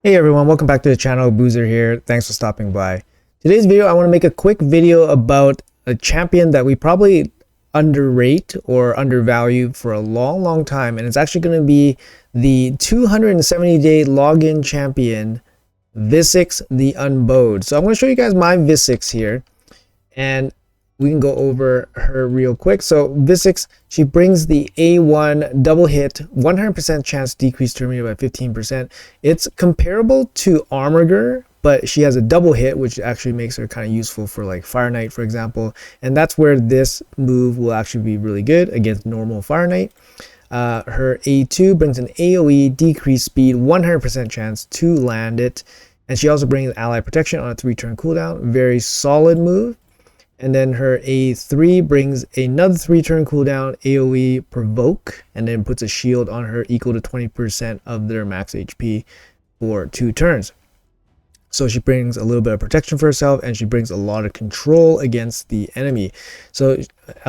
Hey everyone, welcome back to the channel. Boozer here. Thanks for stopping by. Today's video, I want to make a quick video about a champion that we probably underrate or undervalue for a long time, and it's actually going to be the 270-day login champion, Visix The Unbowed. So I'm going to show you guys my Visix here, and we can go over her real quick. So Visix, she brings the A1 double hit, 100% chance decrease turn rate by 15%. It's comparable to Armorger, but she has a double hit, which actually makes her kind of useful for like Fire Knight, for example. And that's where this move will actually be really good against normal Fire Knight. Her A2 brings an AoE decrease speed, 100% chance to land it. And she also brings ally protection on a 3-turn cooldown. Very solid move. And then her A3 brings another 3-turn cooldown, AoE provoke, and then puts a shield on her equal to 20% of their max HP for 2 turns. So she brings a little bit of protection for herself, and she brings a lot of control against the enemy. So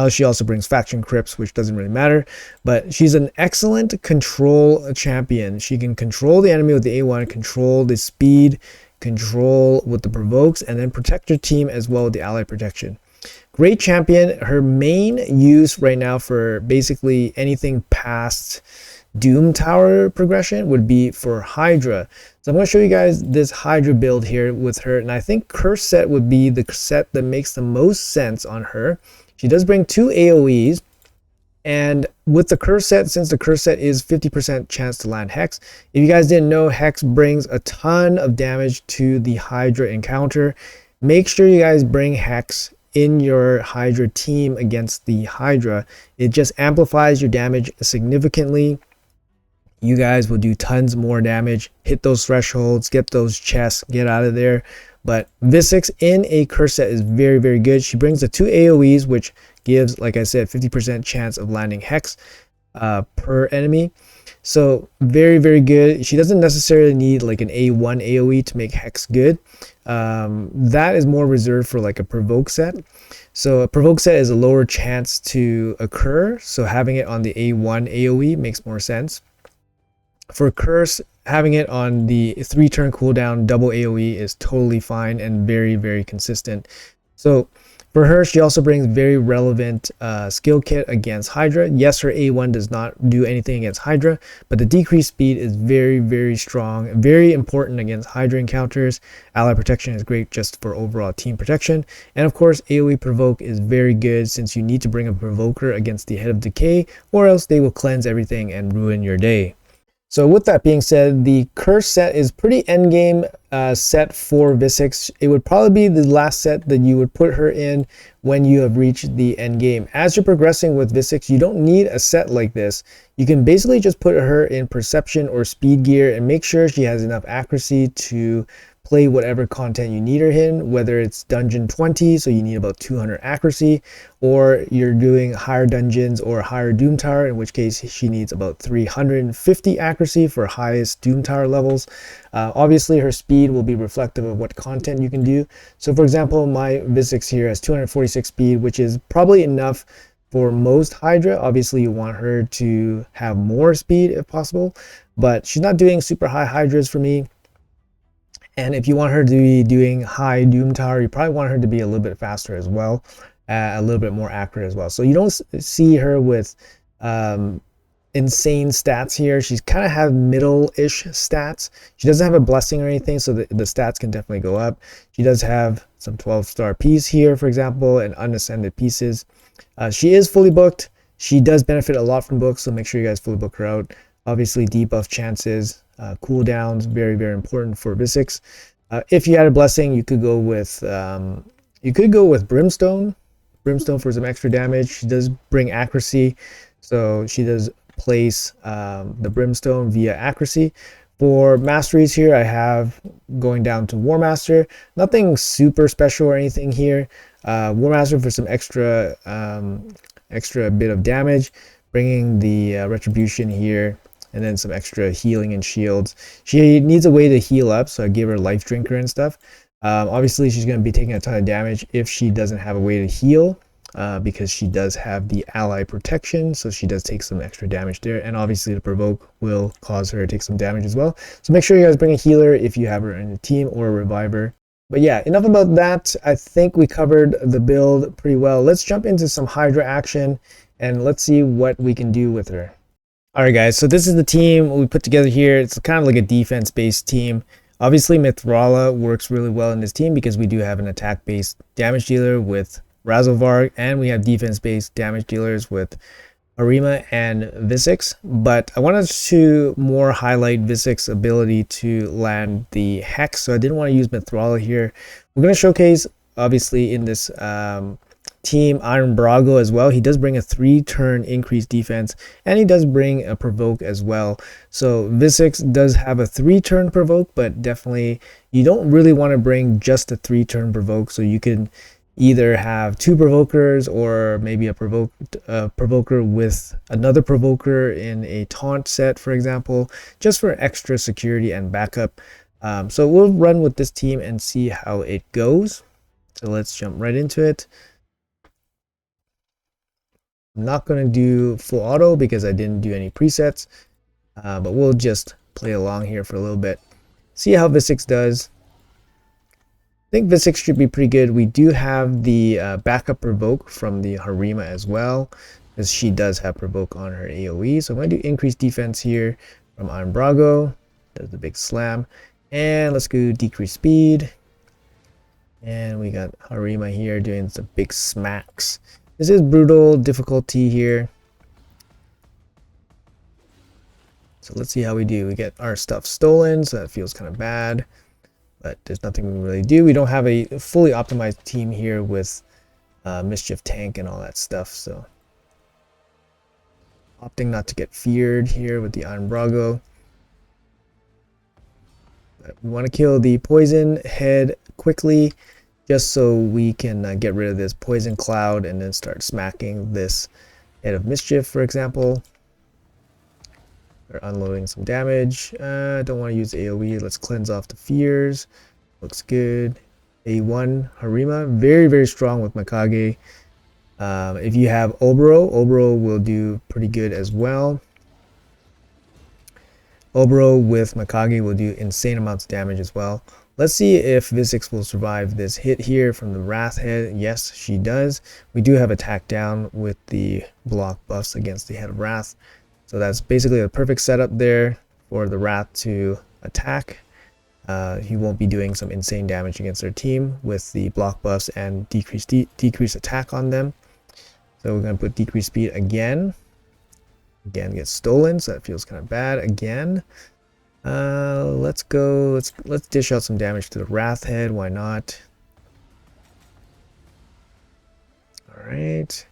she also brings faction crypts, which doesn't really matter, but she's an excellent control champion. She can control the enemy with the A1, control the speed, control with the provokes, and then protect your team as well with the ally protection. Great champion. Her main use right now for basically anything past Doom Tower progression would be for Hydra. So I'm going to show you guys this Hydra build here with her, and I think Curse Set would be the set that makes the most sense on her. She does bring 2 AoEs, and with the Curse Set, since the Curse Set is 50% chance to land Hex, if you guys didn't know, Hex brings a ton of damage to the Hydra encounter. Make sure you guys bring Hex in your Hydra team against the Hydra. It just amplifies your damage significantly. You guys will do tons more damage, hit those thresholds, get those chests, get out of there. But Visix in a Curse Set is very good. She brings the 2 AoEs, which gives, like I said, 50% chance of landing Hex per enemy. So very good. She doesn't necessarily need like an A1 AoE to make Hex good. That is more reserved for like a provoke set. So a provoke set is a lower chance to occur, so having it on the A1 AoE makes more sense. For Curse, having it on the 3-turn cooldown double AoE is totally fine and very consistent. So for her, she also brings very relevant skill kit against Hydra. Yes, her A1 does not do anything against Hydra, but the decreased speed is very strong, very important against Hydra encounters. Ally protection is great just for overall team protection. And of course, AoE provoke is very good since you need to bring a provoker against the Head of Decay, or else they will cleanse everything and ruin your day. So with that being said, the Curse Set is pretty endgame set for Visix. It would probably be the last set that you would put her in when you have reached the end game. As you're progressing with Visix, you don't need a set like this. You can basically just put her in Perception or Speed Gear and make sure she has enough accuracy to play whatever content you need her in, whether it's dungeon 20, so you need about 200 accuracy, or you're doing higher dungeons or higher Doom Tower, in which case she needs about 350 accuracy for highest Doom Tower levels. Obviously her speed will be reflective of what content you can do. So for example, my Visix here has 246 speed, which is probably enough for most Hydra. Obviously you want her to have more speed if possible, but she's not doing super high Hydras for me. And if you want her to be doing high Doom Tower, you probably want her to be a little bit faster as well, a little bit more accurate as well. So you don't see her with insane stats here. She's kind of have middle-ish stats. She doesn't have a blessing or anything, so the stats can definitely go up. She does have some 12-star piece here, for example, and unascended pieces. She is fully booked. She does benefit a lot from books, so make sure you guys fully book her out. Obviously, debuff chances, cooldowns, very important for Visix. If you had a blessing, you could go with Brimstone. Brimstone for some extra damage. She does bring accuracy, so she does place the Brimstone via accuracy. For Masteries here, I have going down to War Master. Nothing super special or anything here. War Master for some extra bit of damage, bringing the Retribution here, and then some extra healing and shields. She needs a way to heal up, so I gave her Life Drinker and stuff. Obviously, she's going to be taking a ton of damage if she doesn't have a way to heal. because she does have the ally protection, so she does take some extra damage there, and obviously the provoke will cause her to take some damage as well. So make sure you guys bring a healer if you have her in your team, or a reviver. But yeah, enough about that. I think we covered the build pretty well. Let's jump into some Hydra action and let's see what we can do with her. Alright guys, so this is the team we put together here. It's kind of like a defense-based team. Obviously, Mithrala works really well in this team because we do have an attack-based damage dealer with Razovarg, and we have defense-based damage dealers with Arima and Visix. But I wanted to more highlight Visix's ability to land the Hex, so I didn't want to use Mithrala here. We're going to showcase, obviously, in this team Iron Brago as well. He does bring a 3-turn increased defense, and he does bring a provoke as well. So Visix does have a 3-turn provoke, but definitely you don't really want to bring just a 3-turn provoke. So you can either have 2 provokers, or maybe a provoker with another provoker in a taunt set, for example, just for extra security and backup. So we'll run with this team and see how it goes. So let's jump right into it. I'm not going to do full auto because I didn't do any presets, but we'll just play along here for a little bit. See how Visix does. I think Visix should be pretty good. We do have the backup provoke from the Harima as well, because she does have provoke on her AoE. So I'm going to do increased defense here from Iron Brago. Does the big slam. And let's go decrease speed. And we got Harima here doing some big smacks. This is brutal difficulty here. So let's see how we do. We get our stuff stolen, so that feels kind of bad. But there's nothing we really do. We don't have a fully optimized team here with Mischief Tank and all that stuff. So opting not to get feared here with the Iron Brago. But we want to kill the poison head quickly, just so we can get rid of this poison cloud and then start smacking this head of mischief, for example. Or unloading some damage. Don't want to use AoE. Let's cleanse off the fears. Looks good. A1 Harima, very, very strong with Mikage. If you have Oboro will do pretty good as well. Oboro with Mikage will do insane amounts of damage as well. Let's see if Visix will survive this hit here from the Wrath head. Yes, she does. We do have attack down with the block buffs against the head of Wrath. So that's basically a perfect setup there for the Wrath to attack. He won't be doing some insane damage against their team with the block buffs and decrease attack on them. So we're going to put decrease speed again. Again, gets stolen, so that feels kind of bad again. Let's go. Let's dish out some damage to the Wrath head. Why not? All right.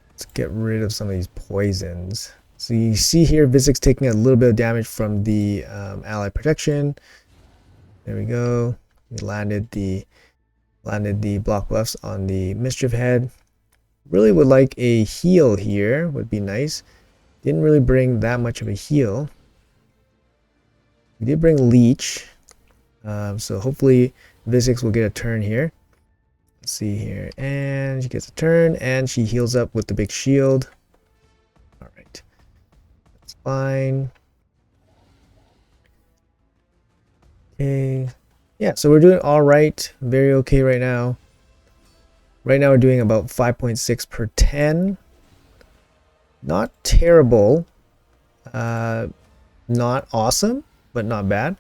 Let's get rid of some of these poisons. So you see here, Visix taking a little bit of damage from the ally protection. There we go. We landed the block buffs on the mischief head. Really would like a heal here. Would be nice. Didn't really bring that much of a heal. We did bring leech, so hopefully Visix will get a turn here. Let's see here, and she gets a turn, and she heals up with the big shield. All right, that's fine. Okay, yeah, so we're doing all right, very okay right now. Right now we're doing about 5.6 per 10. Not terrible, not awesome, but not bad.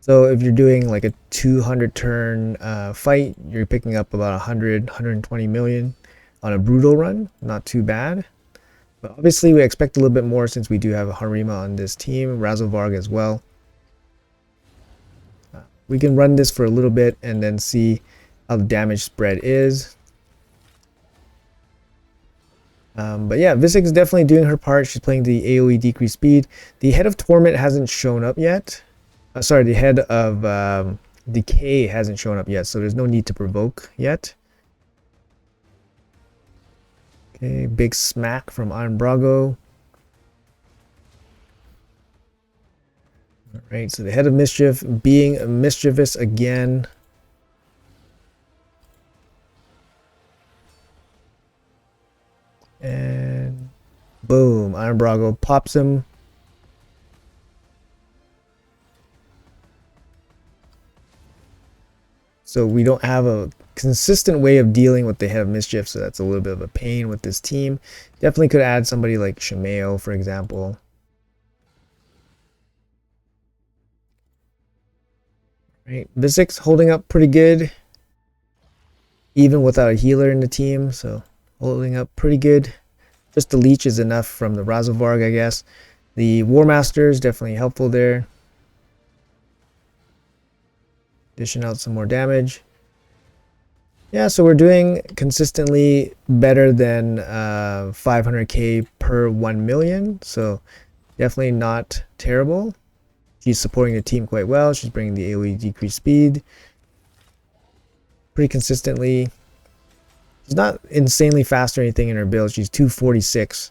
So if you're doing like a 200 turn fight, you're picking up about 120 million on a brutal run. Not too bad. But obviously we expect a little bit more since we do have a Harima on this team, Razovarg as well. We can run this for a little bit and then see how the damage spread is. But yeah, Visix is definitely doing her part. She's playing the AoE decrease speed. The head of Torment hasn't shown up yet. Sorry, the head of Decay hasn't shown up yet, so there's no need to provoke yet. Okay, big smack from Iron Brago. Alright, so the head of Mischief being mischievous again. Boom. Iron Brago pops him. So we don't have a consistent way of dealing with the Head of Mischief, so that's a little bit of a pain with this team. Definitely could add somebody like Shimeo, for example. Right, Visix holding up pretty good, even without a healer in the team, so holding up pretty good. Just the leech is enough from the Razovarg, I guess. The War Master is definitely helpful there. Dishing out some more damage. Yeah, so we're doing consistently better than 500k per 1 million, so definitely not terrible. She's supporting the team quite well. She's bringing the AoE decreased speed pretty consistently. She's not insanely fast or anything in her build. She's 246.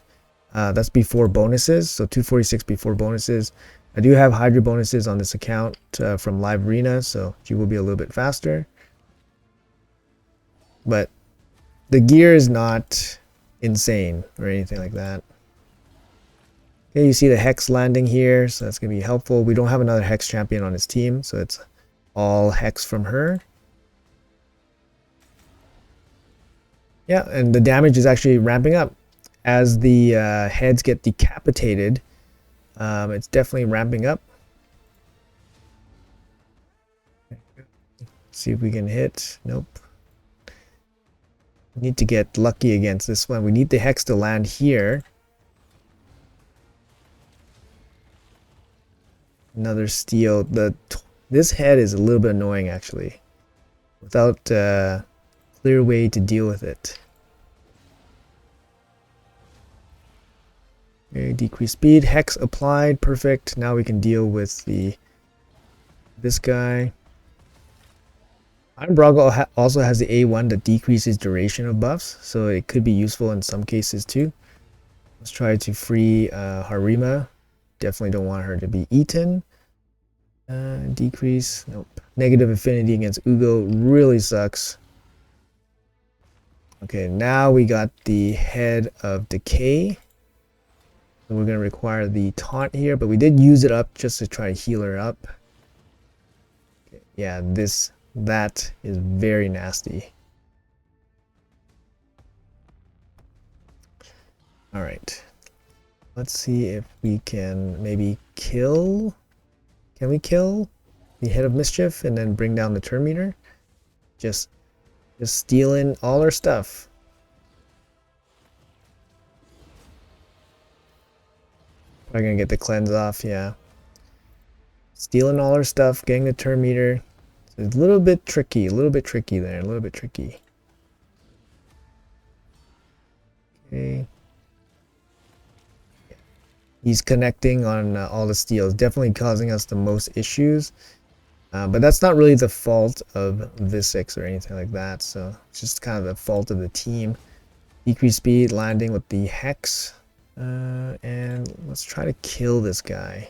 That's before bonuses, so 246 before bonuses. I do have Hydra bonuses on this account from Live Arena, so she will be a little bit faster. But the gear is not insane or anything like that. Okay, you see the Hex landing here, so that's going to be helpful. We don't have another Hex champion on his team, so it's all Hex from her. Yeah, and the damage is actually ramping up. As the heads get decapitated, it's definitely ramping up. See if we can hit. Nope. We need to get lucky against this one. We need the Hex to land here. Another steal. This head is a little bit annoying actually, without a clear way to deal with it. Okay, decreased speed, Hex applied, perfect. Now we can deal with this guy. Iron Brago also has the A1 that decreases duration of buffs, so it could be useful in some cases too. Let's try to free Harima. Definitely don't want her to be eaten. Decrease, nope. Negative affinity against Ugo really sucks. Okay, now we got the Head of Decay. So we're going to require the taunt here, but we did use it up just to try to heal her up. Okay, yeah, that is very nasty. All right. Let's see if we can maybe kill. Can we kill the Head of Mischief and then bring down the turn meter? Just stealing all our stuff. Probably gonna get the cleanse off, yeah. Stealing all our stuff, getting the turn meter. So it's a little bit tricky there, a little bit tricky. Okay. He's connecting on all the steals, definitely causing us the most issues. But that's not really the fault of Visix or anything like that, so it's just kind of the fault of the team. Decreased speed, landing with the Hex. And let's try to kill this guy.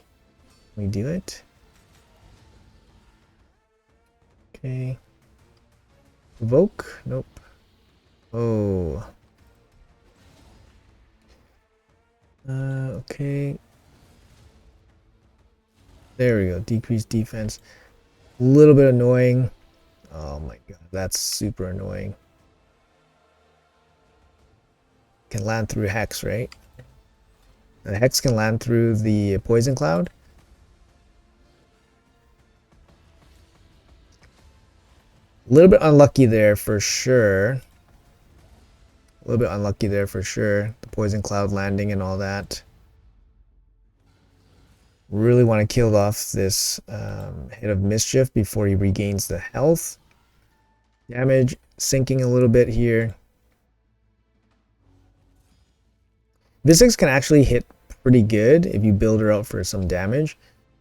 Can we do it? Okay. Evoke? Nope. Oh. Okay. There we go. Decreased defense. A little bit annoying. Oh my god, that's super annoying. Can land through Hex, right? The Hex can land through the Poison Cloud. A little bit unlucky there for sure. A little bit unlucky there for sure. The Poison Cloud landing and all that. Really want to kill off this Head of Mischief before he regains the health. Damage sinking a little bit here. Visix can actually hit pretty good if you build her out for some damage.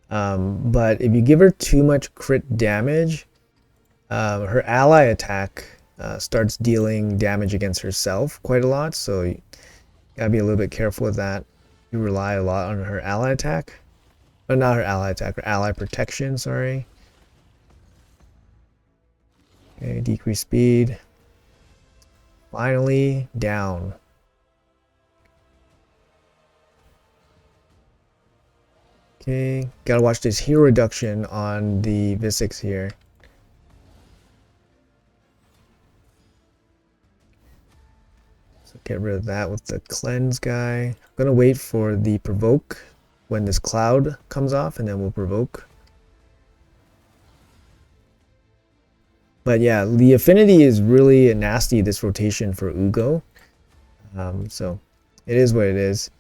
But if you give her too much crit damage, her ally attack starts dealing damage against herself quite a lot. So you gotta be a little bit careful with that. You rely a lot on her ally attack. Oh, not her ally attack, her ally protection, sorry. Okay, decrease speed. Finally, down. Okay, gotta watch this hero reduction on the Visix here. So get rid of that with the cleanse guy. I'm gonna wait for the provoke when this cloud comes off, and then we'll provoke. But yeah, the affinity is really nasty this rotation for Ugo. So it is what it is.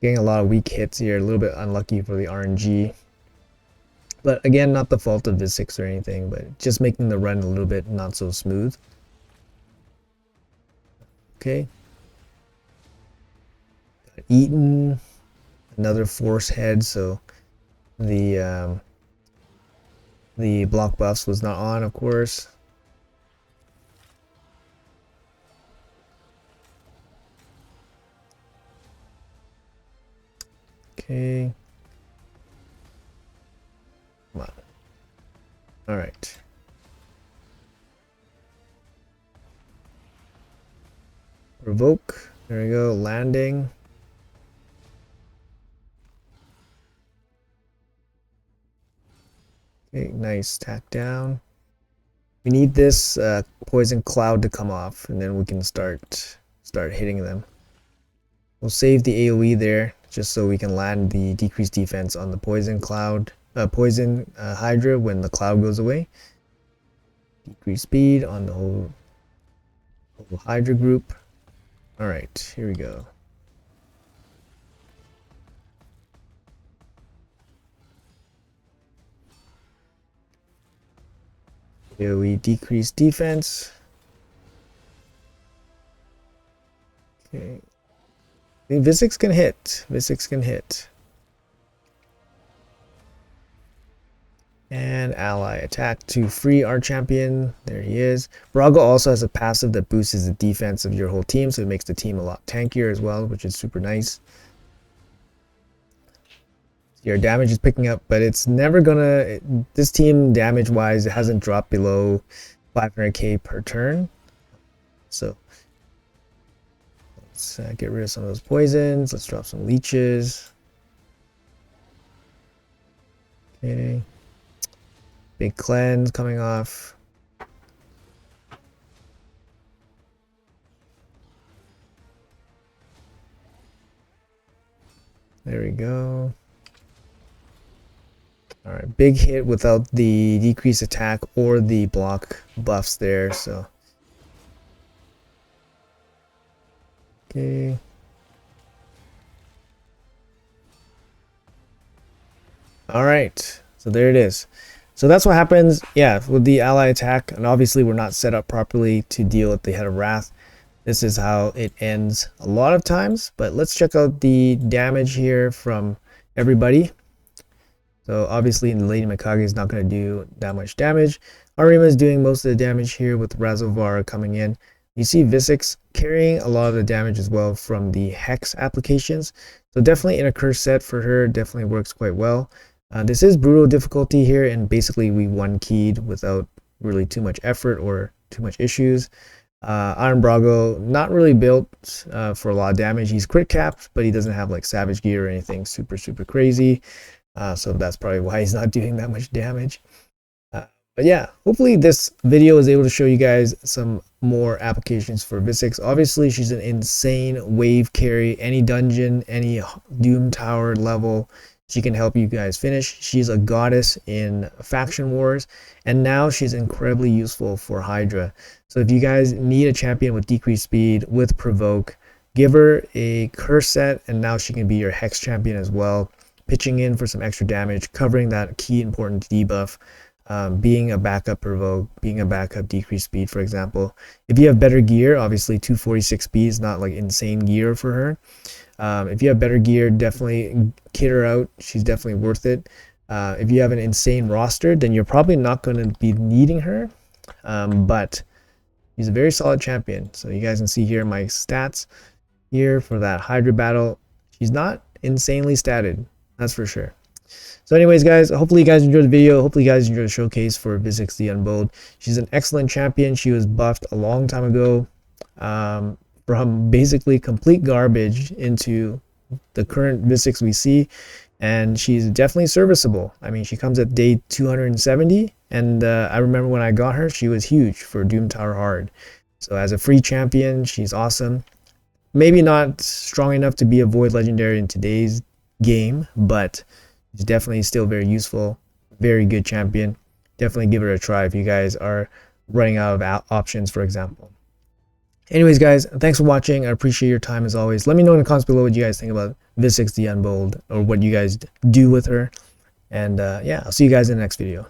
Getting a lot of weak hits here, a little bit unlucky for the RNG. But again, not the fault of Visix or anything, but just making the run a little bit not so smooth. Okay. Eaten, another force head, so the block buffs was not on, of course. Okay. Come on. All right. Provoke. There we go. Landing. Okay, nice. Tack down. We need this poison cloud to come off, and then we can start hitting them. We'll save the AoE there, just so we can land the decreased defense on the poison cloud, poison Hydra when the cloud goes away. Decrease speed on the whole Hydra group. All right, here we go. AoE decrease defense. Okay. Visix can hit. Visix can hit. And ally attack to free our champion. There he is. Brago also has a passive that boosts the defense of your whole team, so it makes the team a lot tankier as well, which is super nice. Your damage is picking up, but it's never gonna... This team, damage-wise, it hasn't dropped below 500k per turn. So let's get rid of some of those poisons. Let's drop some leeches. Okay. Big cleanse coming off. There we go. All right, big hit without the decreased attack or the block buffs there, so. Okay. All right, so there it is. So that's what happens, yeah, with the ally attack, and obviously we're not set up properly to deal with the Head of Wrath. This is how it ends a lot of times, but let's check out the damage here from everybody. So obviously Lady Mikage is not going to do that much damage. Arima is doing most of the damage here with Razovar coming in. You see Visix carrying a lot of the damage as well from the Hex applications. So definitely in a curse set for her, definitely works quite well. This is brutal difficulty here, and basically we one-keyed without really too much effort or too much issues. Iron Brago, not really built for a lot of damage. He's crit capped, but he doesn't have like Savage Gear or anything super crazy. So that's probably why he's not doing that much damage. But yeah, hopefully this video is able to show you guys some more applications for Visix. Obviously, she's an insane wave carry. Any dungeon, any Doom Tower level, she can help you guys finish. She's a goddess in faction wars, and now she's incredibly useful for Hydra. So if you guys need a champion with decreased speed, with provoke, give her a curse set, and now she can be your hex champion as well, pitching in for some extra damage, covering that key important debuff, being a backup provoke, being a backup decreased speed, for example. If you have better gear, obviously 246 speed is not like insane gear for her. If you have better gear, definitely kit her out. She's definitely worth it. If you have an insane roster, then you're probably not going to be needing her, but she's a very solid champion. So you guys can see here my stats here for that Hydra battle. She's not insanely statted, that's for sure. So anyways, guys, hopefully you guys enjoyed the video. Hopefully you guys enjoyed the showcase for Visix The Unbowed. She's an excellent champion. She was buffed a long time ago, from basically complete garbage into the current Visix we see. and she's definitely serviceable. I mean, she comes at day 270, and I remember when I got her, she was huge for Doom Tower Hard. So as a free champion, she's awesome. Maybe not strong enough to be a Void Legendary in today's game, but she's definitely still very useful. Very good champion. Definitely give her a try if you guys are running out of options, for example. Anyways, guys, thanks for watching. I appreciate your time as always. Let me know in the comments below what you guys think about Visix The Unbowed, or what you guys do with her. And yeah, I'll see you guys in the next video.